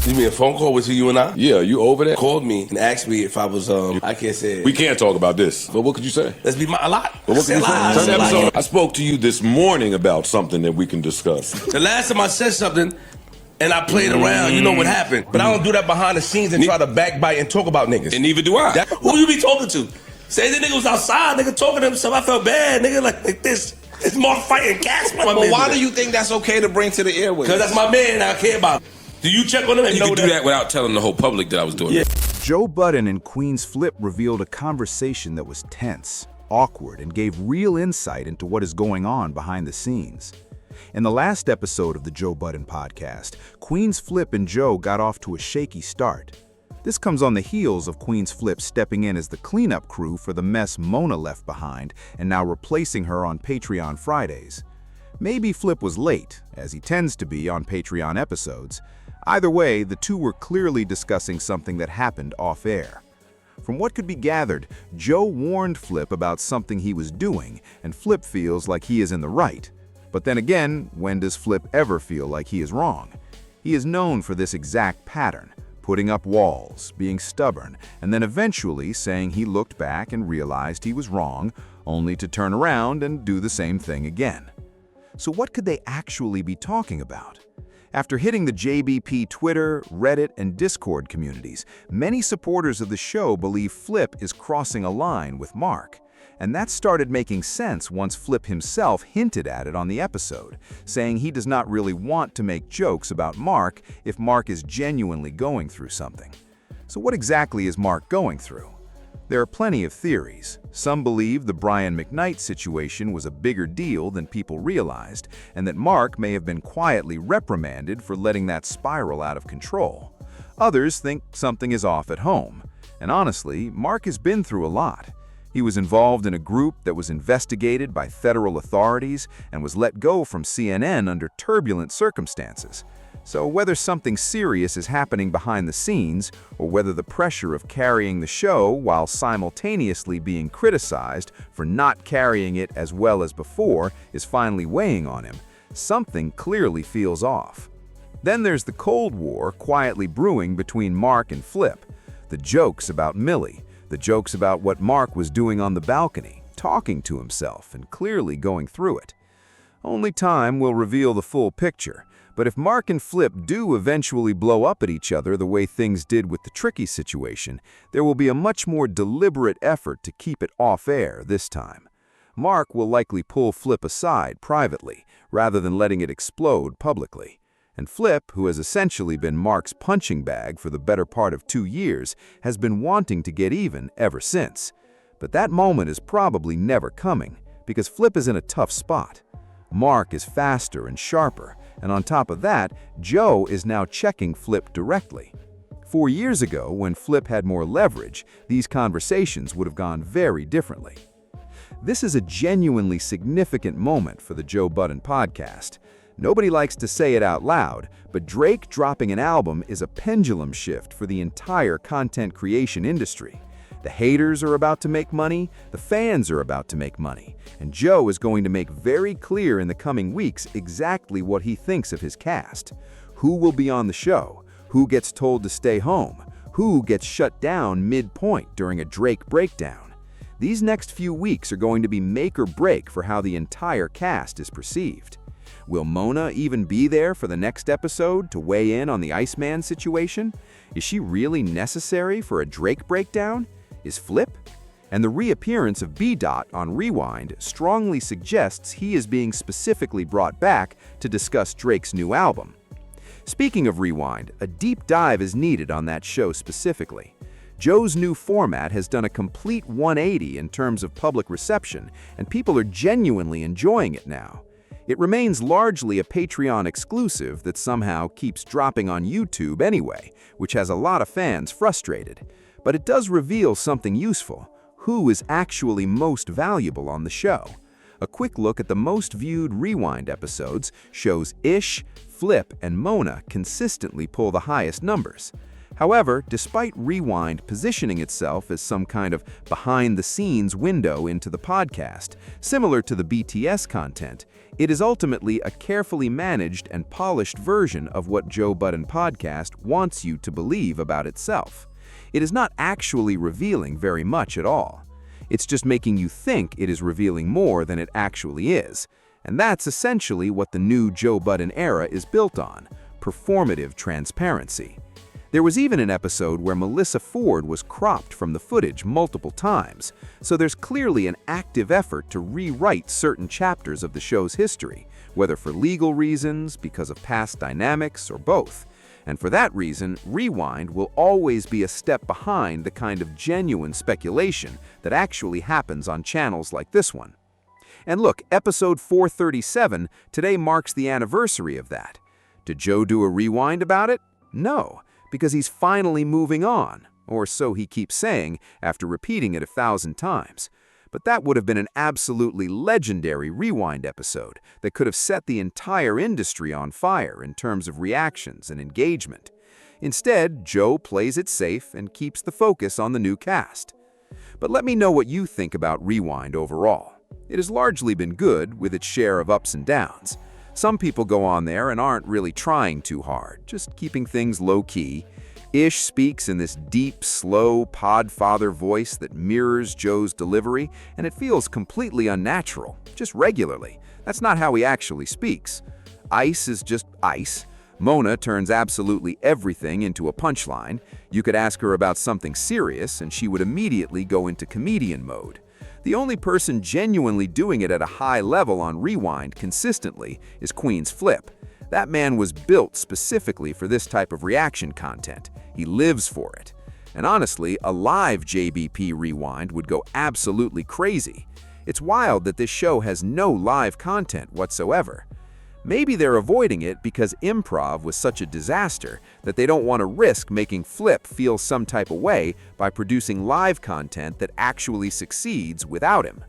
You mean a phone call with you and I? Yeah, you over there? Called me and asked me if I was, I can't say it. We can't talk about this. But what could you say? Let's be a lot. But what could you say? Turn the episode. Lot. I spoke to you this morning about something that we can discuss. The last time I said something and I played around, you know what happened. But I don't do that behind the scenes and try to backbite and talk about niggas. And neither do I. Who you be talking to? Say the nigga was outside, nigga talking to himself. I felt bad, nigga, like this. It's more fighting cats. But why do you think that's okay to bring to the airwaves? Because that's my man and I care about him. Do you check on him and you know can do that without telling the whole public that I was doing it. Joe Budden and Queen's Flip revealed a conversation that was tense, awkward, and gave real insight into what is going on behind the scenes. In the last episode of the Joe Budden podcast, Queen's Flip and Joe got off to a shaky start. This comes on the heels of Queen's Flip stepping in as the cleanup crew for the mess Mona left behind and now replacing her on Patreon Fridays. Maybe Flip was late, as he tends to be on Patreon episodes. Either way, the two were clearly discussing something that happened off-air. From what could be gathered, Joe warned Flip about something he was doing, and Flip feels like he is in the right. But then again, when does Flip ever feel like he is wrong? He is known for this exact pattern, putting up walls, being stubborn, and then eventually saying he looked back and realized he was wrong, only to turn around and do the same thing again. So what could they actually be talking about? After hitting the JBP Twitter, Reddit, and Discord communities, many supporters of the show believe Flip is crossing a line with Marc. And that started making sense once Flip himself hinted at it on the episode, saying he does not really want to make jokes about Marc if Marc is genuinely going through something. So what exactly is Marc going through? There are plenty of theories. Some believe the Brian McKnight situation was a bigger deal than people realized, and that Marc may have been quietly reprimanded for letting that spiral out of control. Others think something is off at home. And honestly, Marc has been through a lot. He was involved in a group that was investigated by federal authorities and was let go from CNN under turbulent circumstances. So whether something serious is happening behind the scenes, or whether the pressure of carrying the show while simultaneously being criticized for not carrying it as well as before is finally weighing on him, something clearly feels off. Then there's the Cold War quietly brewing between Marc and Flip, the jokes about Millie, the jokes about what Marc was doing on the balcony, talking to himself and clearly going through it. Only time will reveal the full picture, but if Marc and Flip do eventually blow up at each other the way things did with the Tricky situation, there will be a much more deliberate effort to keep it off-air this time. Marc will likely pull Flip aside privately, rather than letting it explode publicly. And Flip, who has essentially been Marc's punching bag for the better part of 2 years, has been wanting to get even ever since. But that moment is probably never coming, because Flip is in a tough spot. Marc is faster and sharper, and on top of that, Joe is now checking Flip directly. 4 years ago, when Flip had more leverage, these conversations would have gone very differently. This is a genuinely significant moment for the Joe Budden podcast. Nobody likes to say it out loud, but Drake dropping an album is a pendulum shift for the entire content creation industry. The haters are about to make money, the fans are about to make money, and Joe is going to make very clear in the coming weeks exactly what he thinks of his cast. Who will be on the show? Who gets told to stay home? Who gets shut down mid-point during a Drake breakdown? These next few weeks are going to be make or break for how the entire cast is perceived. Will Mona even be there for the next episode to weigh in on the Iceman situation? Is she really necessary for a Drake breakdown? Is Flip? And the reappearance of B-Dot on Rewind strongly suggests he is being specifically brought back to discuss Drake's new album. Speaking of Rewind, a deep dive is needed on that show specifically. Joe's new format has done a complete 180 in terms of public reception, and people are genuinely enjoying it now. It remains largely a Patreon exclusive that somehow keeps dropping on YouTube anyway, which has a lot of fans frustrated. But it does reveal something useful: who is actually most valuable on the show. A quick look at the most viewed Rewind episodes shows Ish, Flip, and Mona consistently pull the highest numbers. However, despite Rewind positioning itself as some kind of behind-the-scenes window into the podcast, similar to the BTS content, it is ultimately a carefully managed and polished version of what Joe Budden Podcast wants you to believe about itself. It is not actually revealing very much at all. It's just making you think it is revealing more than it actually is. And that's essentially what the new Joe Budden era is built on: performative transparency. There was even an episode where Melissa Ford was cropped from the footage multiple times, so there's clearly an active effort to rewrite certain chapters of the show's history, whether for legal reasons, because of past dynamics, or both. And for that reason, Rewind will always be a step behind the kind of genuine speculation that actually happens on channels like this one. And look, episode 437 today marks the anniversary of that. Did Joe do a rewind about it? No, because he's finally moving on, or so he keeps saying after repeating it 1,000 times. But that would have been an absolutely legendary rewind episode that could have set the entire industry on fire in terms of reactions and engagement. Instead, Joe plays it safe and keeps the focus on the new cast. But let me know what you think about Rewind overall. It has largely been good, with its share of ups and downs. Some people go on there and aren't really trying too hard, just keeping things low-key. Ish speaks in this deep, slow, podfather voice that mirrors Joe's delivery, and it feels completely unnatural, just regularly. That's not how he actually speaks. Ice is just ice. Mona turns absolutely everything into a punchline. You could ask her about something serious, and she would immediately go into comedian mode. The only person genuinely doing it at a high level on Rewind consistently is Queen's Flip. That man was built specifically for this type of reaction content. He lives for it. And honestly, a live JBP Rewind would go absolutely crazy. It's wild that this show has no live content whatsoever. Maybe they're avoiding it because improv was such a disaster that they don't want to risk making Flip feel some type of way by producing live content that actually succeeds without him.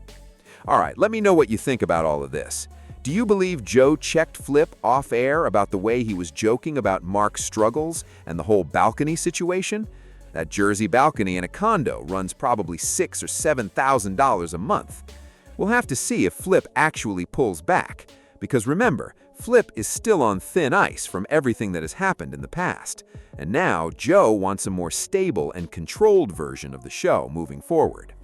All right, let me know what you think about all of this. Do you believe Joe checked Flip off air about the way he was joking about Mark's struggles and the whole balcony situation? That Jersey balcony in a condo runs probably $6,000 or $7,000 a month. We'll have to see if Flip actually pulls back. Because remember, Flip is still on thin ice from everything that has happened in the past. And now Joe wants a more stable and controlled version of the show moving forward.